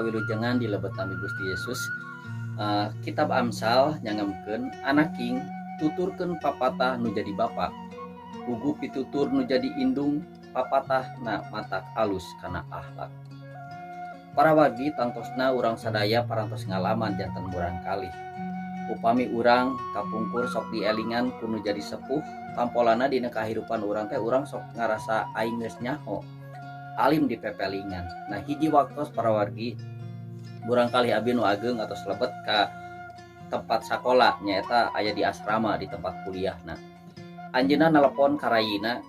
kawilujengan di lebet nami Gusti Yesus. Kitab Amsal nyangamkeun anaking tuturkeun papatah nu jadi bapa, pugu pitutur nu jadi indung, papatah na matak alus kana akhlak. Para wargi tangtosna urang sadaya parantos ngalaman janten murang kalih. Upami urang kapungkur sok dielingan kuno jadi sepuh, tampolana dina kahirupan urang teh urang sok ngarasa aing geus nyaho, alim di pepelingan. Nah hiji waktos para wargi urang kalih abi nu ageng atau lebet ka tempat sakola nyaeta aya di asrama di tempat kuliah. Nah anjeunna nelpon ka rayina,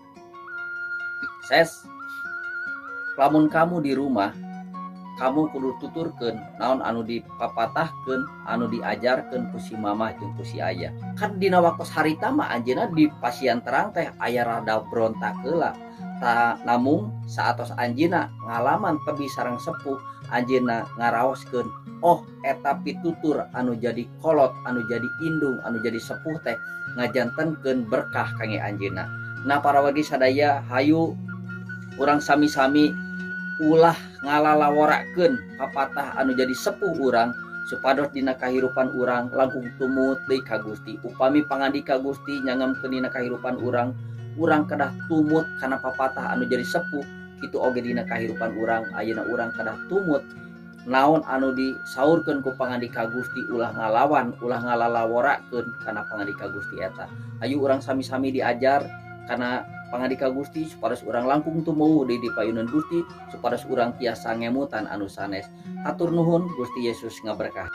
"Ses, lamun kamu di rumah kamu kudu tuturkeun naon anu dipapatahkeun, anu diajarkeun ku si mamah jeung ku si ayah." Kan dina waktos harita mah anjeunna di pasian terang teh aya rada berontak heula. Namung saatos anjeunna ngalaman tebi sareng sepuh, anjeunna ngaraoskeun, oh eta pitutur anu jadi kolot, anu jadi indung, anu jadi sepuh teh ngajantenkeun berkah kangge anjeunna. Nah para wargi sadaya, hayu urang sami-sami ulah ngalalaworakeun papatah anu jadi sepuh urang supados dina kahirupan urang langkung tumut deui ka Gusti. Upami pangandika Gusti nyangamkeun dina kahirupan urang kedah tumut kana papatah anu jadi sepuh, kitu oge dina kahirupan urang ayeuna urang kedah tumut naon anu disaurkeun ku pangandika Gusti, ulah ngalawan, ulah ngalalaworakeun kana pangandika Gusti eta. Hayu urang sami-sami diajar kana pangandika Gusti supados urang langkung tumuwuh deui di payunan Gusti, supados urang tiasa ngemutan anu sanes. Hatur nuhun, Gusti Yesus ngaberkah.